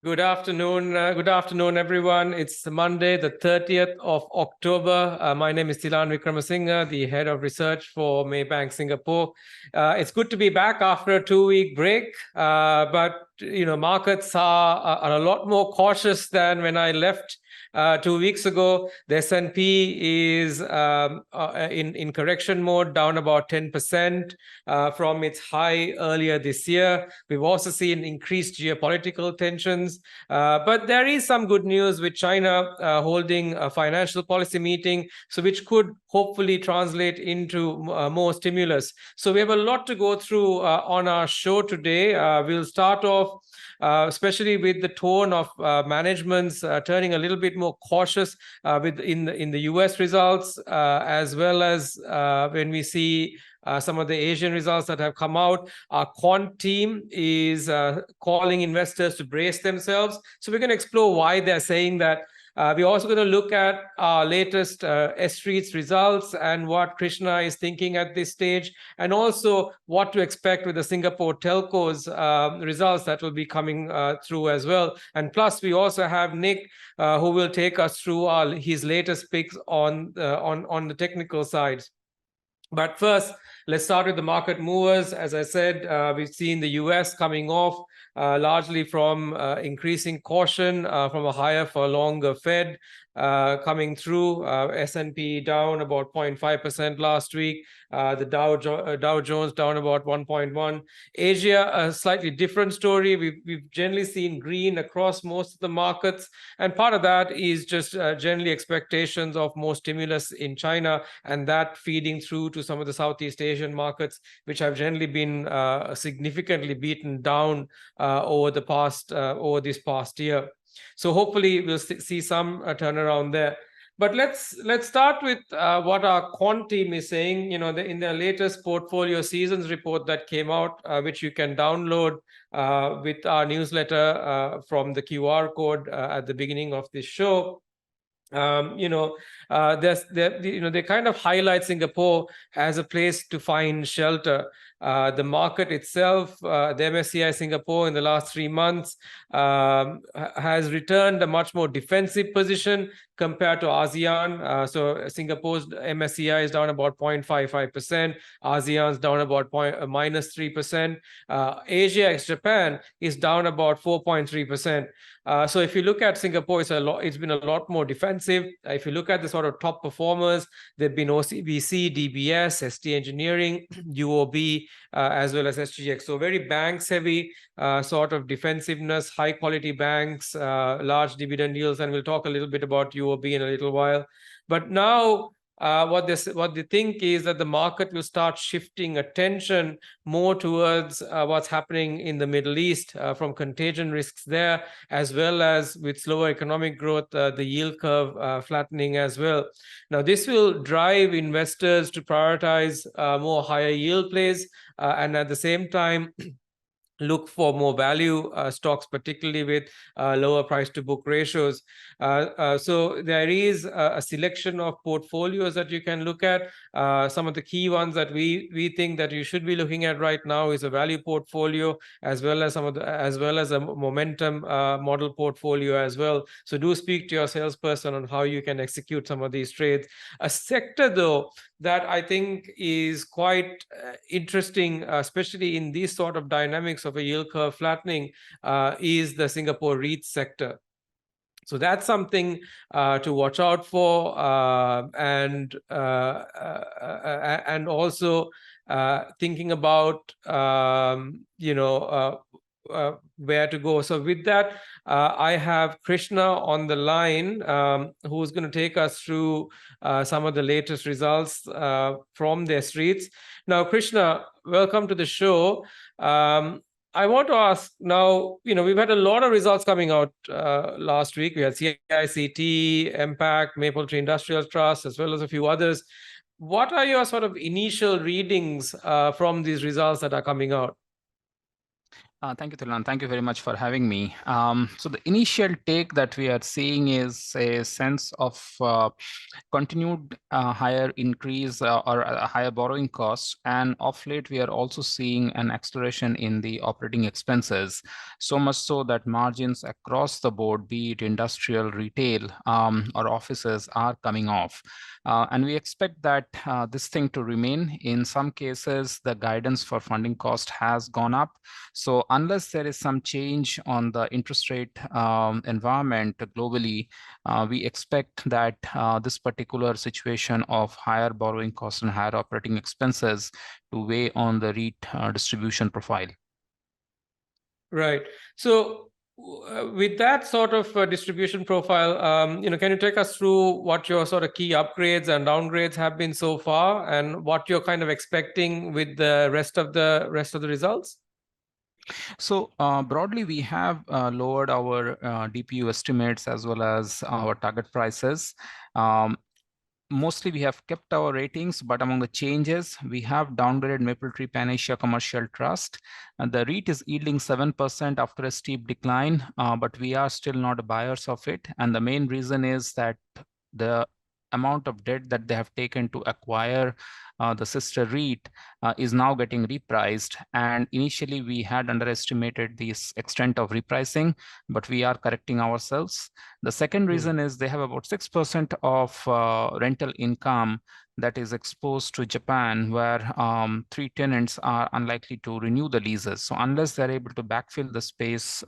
Good afternoon, everyone. It's Monday, the 30th of October. My name is Tilan Wickramasinghe, the head of research for Maybank Singapore. It's good to be back after a 2-week break, but markets are a lot more cautious than when I left 2 weeks ago. The S&P is in correction mode, down about 10% from its high earlier this year. We've also seen increased geopolitical tensions, but there is some good news with China holding a financial policy meeting, so which could hopefully translate into more stimulus. So we have a lot to go through on our show today. We'll start off especially with the tone of managements turning a little bit more cautious in the US results, as well as when we see some of the Asian results that have come out. Our quant team is calling investors to brace themselves. So we're going to explore why they're saying that. We're also going to look at our latest S-Streets results and what Krishna is thinking at this stage, and also what to expect with the Singapore Telco's results that will be coming through as well. And plus, we also have Nick, who will take us through his latest picks on the technical side. But first, let's start with the market movers. As I said, we've seen the US coming off largely from increasing caution from a higher for longer Fed coming through. S&P down about 0.5% last week. The Dow Jones down about 1.1. Asia, a slightly different story. We've generally seen green across most of the markets, and part of that is just generally expectations of more stimulus in China, and that feeding through to some of the Southeast Asian markets, which have generally been significantly beaten down over this past year. So hopefully we'll see some turnaround there. But let's start with what our quant team is saying. In their latest portfolio seasons report that came out, which you can download with our newsletter from the QR code at the beginning of this show. They kind of highlight Singapore as a place to find shelter. The market itself, the MSCI Singapore in the last 3 months has returned a much more defensive position compared to ASEAN. So Singapore's MSCI is down about 0.55%. ASEAN's down about minus 3%. Asia ex-Japan is down about 4.3%. So if you look at Singapore, it's been a lot more defensive. If you look at the sort of top performers, they've been OCBC, DBS, ST Engineering, UOB, as well as SGX. So very banks heavy sort of defensiveness, high quality banks, large dividend yields, and we'll talk a little bit about UOB in a little while. But now what they think is that the market will start shifting attention more towards what's happening in the Middle East from contagion risks there, as well as with slower economic growth, the yield curve flattening as well. Now, this will drive investors to prioritize more higher yield plays, and at the same time, look for more value stocks, particularly with lower price to book ratios. So there is a selection of portfolios that you can look at. Some of the key ones that we think that you should be looking at right now is a value portfolio, as well as a momentum model portfolio as well. So do speak to your salesperson on how you can execute some of these trades. A sector though that I think is quite interesting, especially in these sort of dynamics of a yield curve flattening, is the Singapore REIT sector. So that's something to watch out for, and also thinking about where to go. So with that, I have Krishna on the line, who's going to take us through some of the latest results from their streets. Now, Krishna, welcome to the show. I want to ask now, we've had a lot of results coming out last week. We had CICT, Impact, Mapletree Industrial Trust, as well as a few others. What are your sort of initial readings from these results that are coming out? Thank you, Thilan. Thank you very much for having me. So the initial take that we are seeing is a sense of continued higher increase or higher borrowing costs. And of late, we are also seeing an acceleration in the operating expenses, so much so that margins across the board, be it industrial, retail, or offices, are coming off. And we expect that this thing to remain. In some cases, the guidance for funding cost has gone up. So unless there is some change on the interest rate environment globally, we expect that this particular situation of higher borrowing costs and higher operating expenses to weigh on the REIT distribution profile. Right. So with that sort of distribution profile, can you take us through what your sort of key upgrades and downgrades have been so far, and what you're kind of expecting with the rest of the results? So broadly, we have lowered our DPU estimates as well as our target prices. Mostly we have kept our ratings, but among the changes, we have downgraded Mapletree Pan Asia Commercial Trust. And the REIT is yielding 7% after a steep decline, but we are still not buyers of it. And the main reason is that the amount of debt that they have taken to acquire the sister REIT is now getting repriced. And initially we had underestimated the extent of repricing, but we are correcting ourselves. The second reason is they have about 6% of rental income that is exposed to Japan, where 3 tenants are unlikely to renew the leases. So unless they're able to backfill the space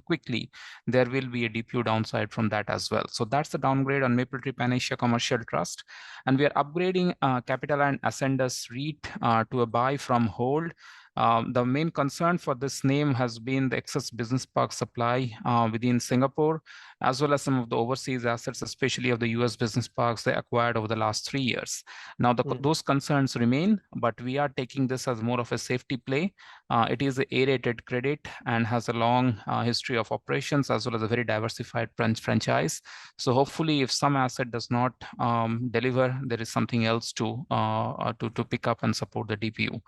quickly, there will be a DPU downside from that as well. So that's the downgrade on Mapletree Pan Asia Commercial Trust. And we are upgrading Capital and Ascendas REIT to a buy from hold. The main concern for this name has been the excess business park supply within Singapore, as well as some of the overseas assets, especially of the US business parks they acquired over the last 3 years. Now, those concerns remain, but we are taking this as more of a safety play. It is an A-rated credit and has a long history of operations, as well as a very diversified franchise. So hopefully, if some asset does not deliver, there is something else to pick up and support the DPU.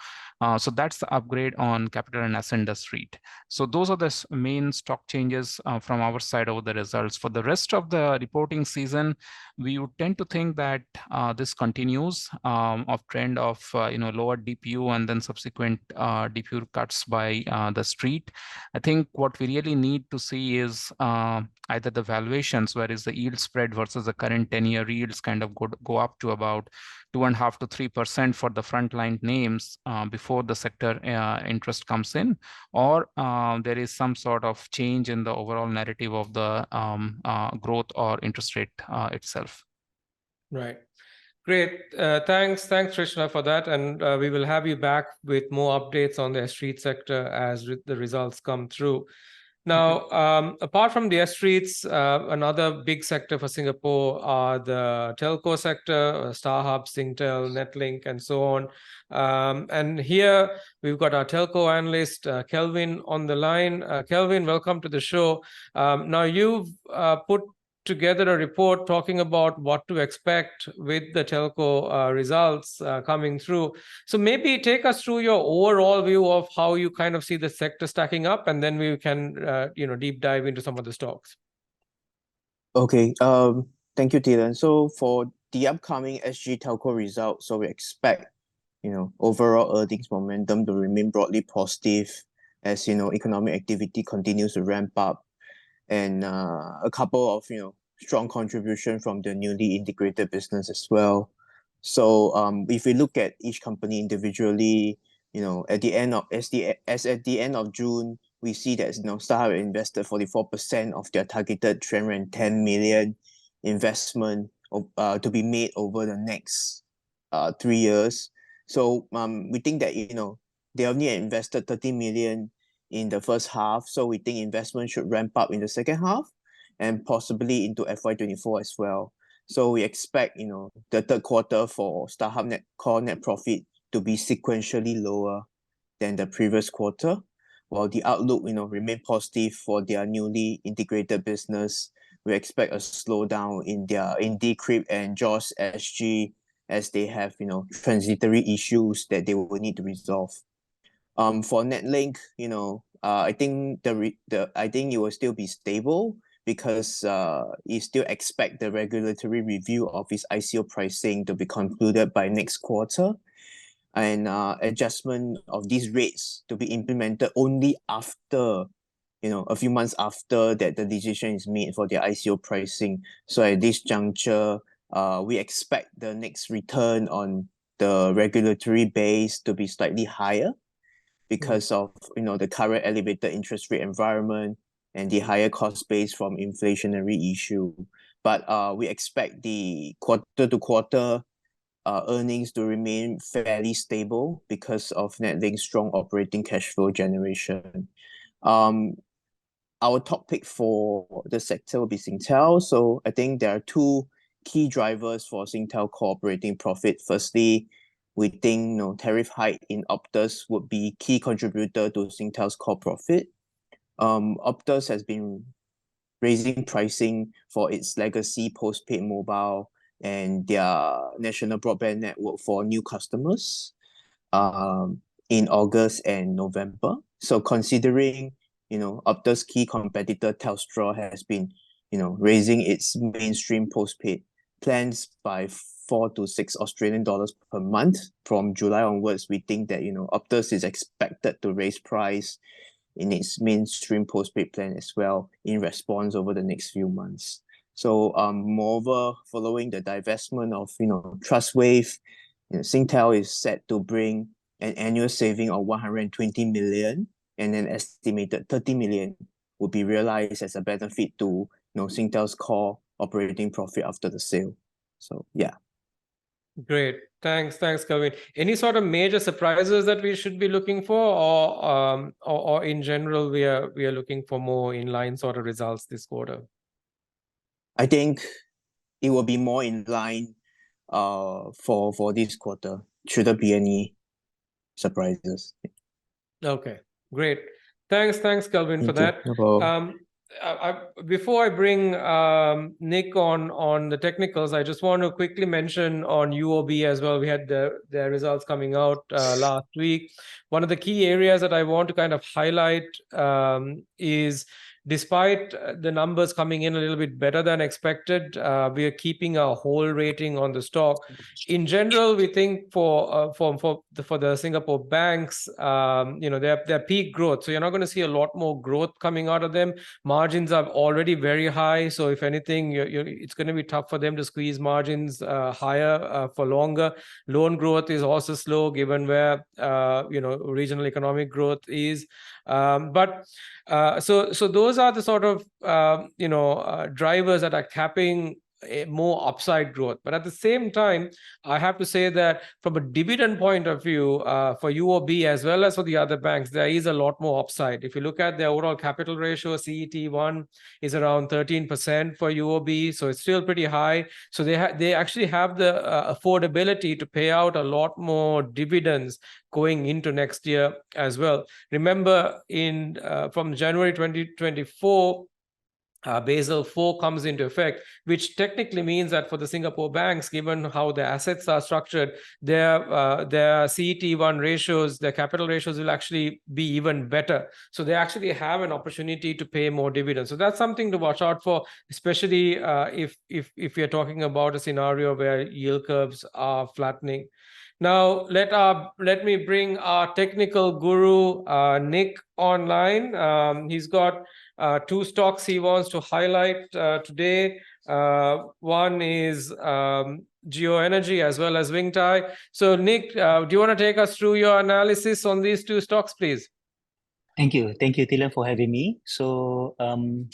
So that's the upgrade on Capital and Ascendas REIT. So those are the main stock changes from our side over the results. For the rest of the reporting season, we would tend to think that this continues of trend of lower DPU and then subsequent DPU cuts by the street. I think what we really need to see is either the valuations, where is the yield spread versus the current 10-year yields kind of go up to about 2.5 to 3% for the frontline names before the sector interest comes in, or there is some sort of change in the overall narrative of the growth or interest rate itself. Right. Great. Thanks, Krishna, for that. And we will have you back with more updates on the street sector as the results come through. Now, apart from the streets, another big sector for Singapore are the telco sector, StarHub, Singtel, Netlink, and so on. And here we've got our telco analyst, Kelvin, on the line. Kelvin, welcome to the show. Now, you've put together a report talking about what to expect with the telco results coming through. So maybe take us through your overall view of how you kind of see the sector stacking up, and then we can deep dive into some of the stocks. Okay, thank you, Dylan. So for the upcoming SG telco results, so we expect overall earnings momentum to remain broadly positive as economic activity continues to ramp up, and a couple of strong contribution from the newly integrated business as well. So if we look at each company individually, at the end of June, we see that StarHub invested 44% of their targeted 310 million investment to be made over the next 3 years. So we think that they only invested 30 million in the first half, so we think investment should ramp up in the second half and possibly into FY24 as well. So we expect the third quarter for StarHub core net profit to be sequentially lower than the previous quarter, while the outlook remain positive for their newly integrated business. We expect a slowdown in Decrypt and JOS SG as they have transitory issues that they will need to resolve. For Netlink, I think I think it will still be stable because you still expect the regulatory review of its ICO pricing to be concluded by next quarter, and adjustment of these rates to be implemented only after, a few months after that the decision is made for their ICO pricing. So at this juncture, we expect the next return on the regulatory base to be slightly higher because of the current elevated interest rate environment and the higher cost base from inflationary issue. But we expect the quarter-to-quarter earnings to remain fairly stable because of NetLink's strong operating cash flow generation. Our top pick for the sector will be Singtel. So I think there are two key drivers for Singtel operating profit. Firstly, we think tariff hike in Optus would be key contributor to Singtel's core profit. Optus has been raising pricing for its legacy postpaid mobile and their national broadband network for new customers in August and November. So considering Optus' key competitor Telstra has been raising its mainstream postpaid plans by 4 to 6 Australian dollars per month from July onwards, we think that Optus is expected to raise price in its mainstream postpaid plan as well in response over the next few months. So moreover, following the divestment of Trustwave, Singtel is set to bring an annual saving of 120 million, and an estimated 30 million will be realized as a benefit to Singtel's core operating profit after the sale. So yeah. Great. Thanks, Kelvin. Any sort of major surprises that we should be looking for, or in general we are looking for more inline sort of results this quarter? I think it will be more in line for this quarter. Shouldn't be any surprises. Okay, great. Thanks, Kelvin, for that. No problem. Before I bring Nick on the technicals, I just want to quickly mention on UOB as well. We had their results coming out last week. One of the key areas that I want to kind of highlight is, despite the numbers coming in a little bit better than expected, we are keeping our whole rating on the stock. In general, we think for the Singapore banks, their peak growth. So you're not going to see a lot more growth coming out of them. Margins are already very high. So if anything, it's going to be tough for them to squeeze margins higher for longer. Loan growth is also slow given where regional economic growth is. So those are the sort of drivers that are capping more upside growth. But at the same time, I have to say that from a dividend point of view, for UOB as well as for the other banks, there is a lot more upside. If you look at their overall capital ratio, CET1 is around 13% for UOB, so it's still pretty high. So they actually have the affordability to pay out a lot more dividends going into next year as well. Remember, from January 2024, Basel IV comes into effect, which technically means that for the Singapore banks, given how their assets are structured, their CET1 ratios, their capital ratios will actually be even better. So they actually have an opportunity to pay more dividends. So that's something to watch out for, especially if you're talking about a scenario where yield curves are flattening. Now, let me bring our technical guru, Nick, online. He's got two stocks he wants to highlight today. One is Geo Energy as well as Wingtai. So Nick, do you want to take us through your analysis on these two stocks, please? Thank you, Thilan, for having me. So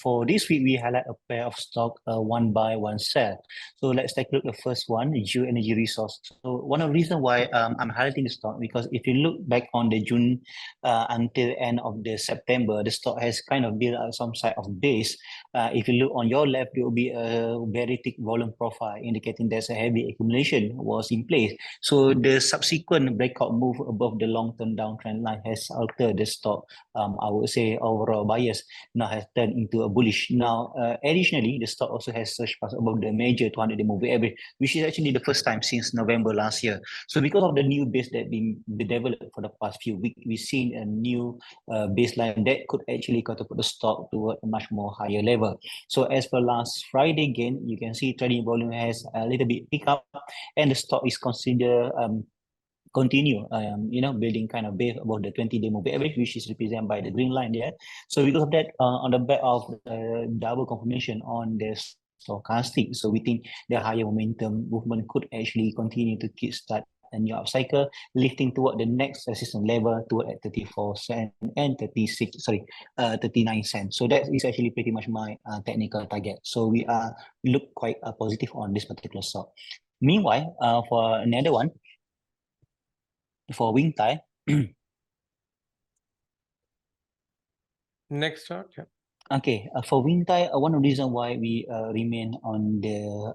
for this week, we highlight a pair of stock, one buy, one sell. So let's take a look at the first one, Geo Energy Resource. So one of the reasons why I'm highlighting the stock, because if you look back on the June until end of the September, the stock has kind of built up some side of base. If you look on your left, there will be a very thick volume profile indicating there's a heavy accumulation was in place. So the subsequent breakout move above the long-term downtrend line has altered the stock I would say overall bias now has turned into a bullish. Now, additionally, the stock also has surged past above the major 200-day moving average, which is actually the first time since November last year. So because of the new base that been developed for the past few weeks, we've seen a new baseline that could actually catapult the stock toward a much more higher level. So as per last Friday again, you can see trading volume has a little bit pick up, and the stock is considered continue building kind of base above the 20-day moving average, which is represented by the green line there. So because of that, on the back of double confirmation on the stochastic, so we think the higher momentum movement could actually continue to kickstart a new upcycle, lifting toward the next resistance level toward at 34 cents and 39 cents. So that is actually pretty much my technical target. So we look quite positive on this particular stock. Meanwhile, for another one, for Wing Tai. Next chart, yeah. Okay, for Wing Tai, one of the reasons why we remain on the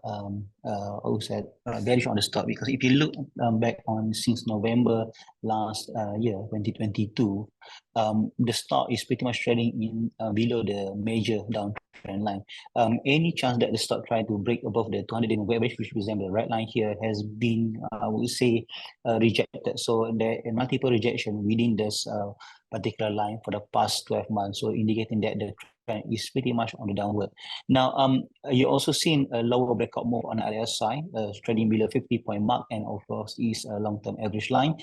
bearish on the stock, because if you look back on since November last year, 2022, the stock is pretty much trading in below the major downtrend line. Any chance that the stock try to break above the 200-day moving average, which resembles the red line here, has been, I would say, rejected. So there are multiple rejection within this particular line for the past 12 months, so indicating that the trend is pretty much on the downward. Now, you also seen a lower breakout move on the other side, trading below 50-point mark, and of course is a long-term average line,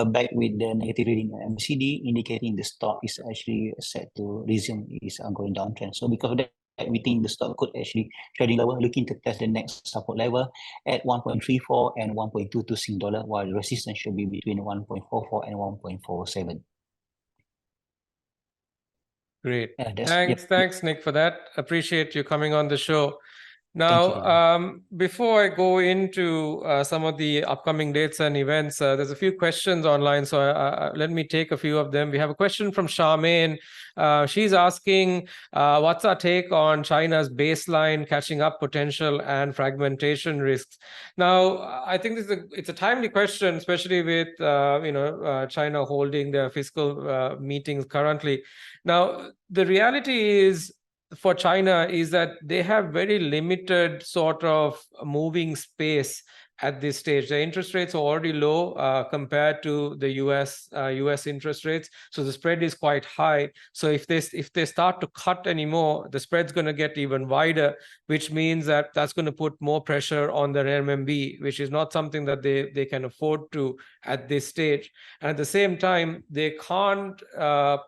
back with the negative reading MCD, indicating the stock is actually set to resume its ongoing downtrend. So because of that, we think the stock could actually trading lower, looking to test the next support level at 1.34 and 1.22 Sing dollar, while the resistance should be between 1.44 and 1.47. Great. Thanks, Thanks, Nick, for that. Appreciate you coming on the show. Now, before I go into some of the upcoming dates and events, there's a few questions online, so let me take a few of them. We have a question from Charmaine. She's asking, what's our take on China's baseline catching up potential and fragmentation risks? Now, I think it's a timely question, especially with China holding their fiscal meetings currently. Now, the reality is, for China, is that they have very limited sort of moving space at this stage. The interest rates are already low compared to the US interest rates, so the spread is quite high. So if they start to cut anymore, the spread's going to get even wider, which means that that's going to put more pressure on the RMB, which is not something that they can afford to at this stage. And at the same time, they can't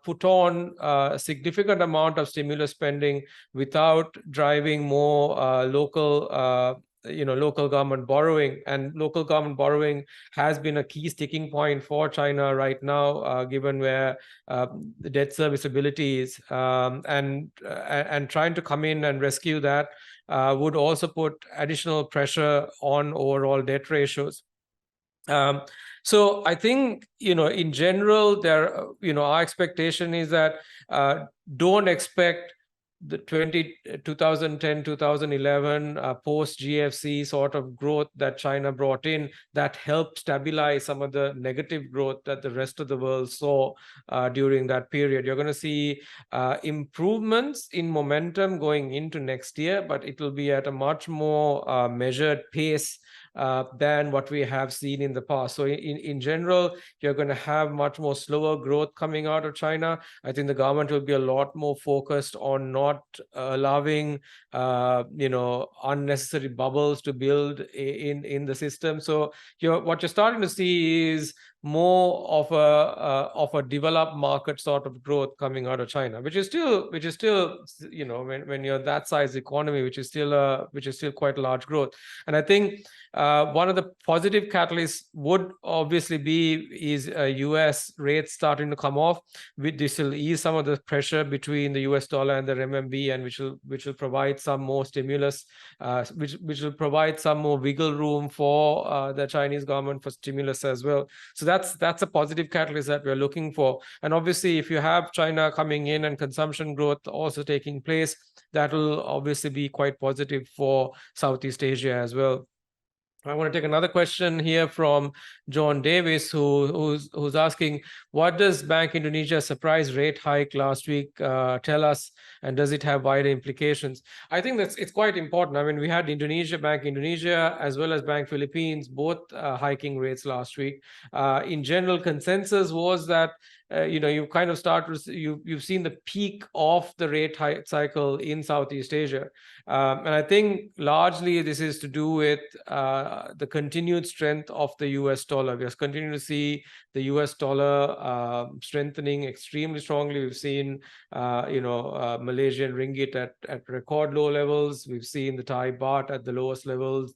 put on a significant amount of stimulus spending without driving more local government borrowing. And local government borrowing has been a key sticking point for China right now, given where the debt serviceability is, and trying to come in and rescue that would also put additional pressure on overall debt ratios. So I think, in general, our expectation is that don't expect the 2010, 2011 post-GFC sort of growth that China brought in that helped stabilize some of the negative growth that the rest of the world saw during that period. You're going to see improvements in momentum going into next year, but it will be at a much more measured pace than what we have seen in the past. So in general, you're going to have much more slower growth coming out of China. I think the government will be a lot more focused on not allowing unnecessary bubbles to build in the system. So what you're starting to see is more of a developed market sort of growth coming out of China, which is still when you're that size economy, which is still quite a large growth. And I think one of the positive catalysts would obviously is US rates starting to come off. This will ease some of the pressure between the US dollar and the RMB, and which will provide some more stimulus, which will provide some more wiggle room for the Chinese government for stimulus as well. So that's a positive catalyst that we're looking for. And obviously, if you have China coming in and consumption growth also taking place, that will obviously be quite positive for Southeast Asia as well. I want to take another question here from John Davis, who's asking, what does Bank Indonesia's surprise rate hike last week tell us, and does it have wider implications? I think it's quite important. I mean, we had Bank Indonesia, as well as Bank Philippines, both hiking rates last week. In general, consensus was that you kind of you've seen the peak of the rate hike cycle in Southeast Asia. And I think largely this is to do with the continued strength of the US dollar. We are continuing to see the US dollar strengthening extremely strongly. We've seen, Malaysian ringgit at record low levels. We've seen the Thai baht at the lowest levels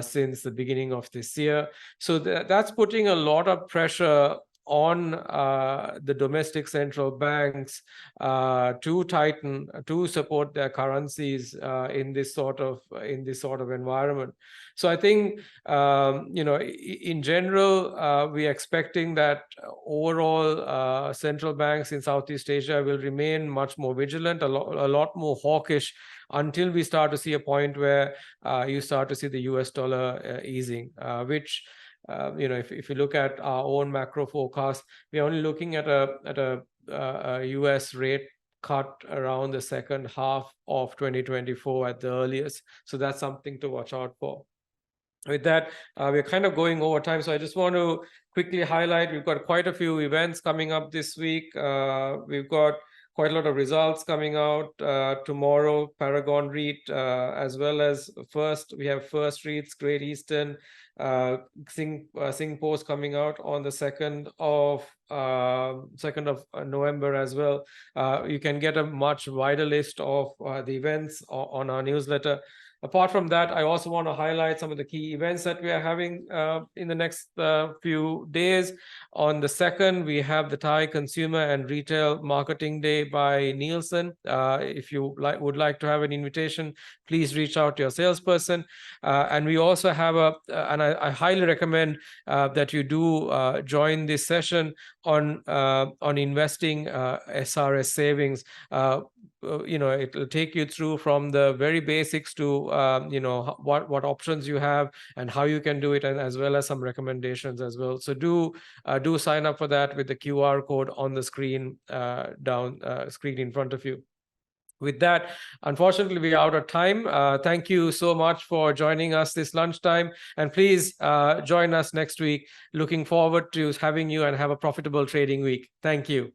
since the beginning of this year. So that's putting a lot of pressure on the domestic central banks to tighten, to support their currencies in this sort of environment. So I think in general we're expecting that overall central banks in Southeast Asia will remain much more vigilant, a lot more hawkish, until we start to see a point where you start to see the US dollar easing, which if you look at our own macro forecast, we're only looking at a US rate cut around the second half of 2024 at the earliest. So that's something to watch out for. With that, we're kind of going over time, so I just want to quickly highlight, we've got quite a few events coming up this week. We've got quite a lot of results coming out tomorrow, Paragon REIT, as well as we have First REITs, Great Eastern, Singpost coming out on the 2nd of November as well. You can get a much wider list of the events on our newsletter. Apart from that, I also want to highlight some of the key events that we are having in the next few days. On the 2nd, we have the Thai Consumer and Retail Marketing Day by Nielsen. If you would like to have an invitation, please reach out to your salesperson. And we also have and I highly recommend that you do join this session on investing SRS savings. It will take you through from the very basics to what options you have and how you can do it, and as well as some recommendations as well. So do sign up for that with the QR code on the screen screen in front of you. With that, unfortunately, we're out of time. Thank you so much for joining us this lunchtime, and please join us next week. Looking forward to having you, and have a profitable trading week. Thank you.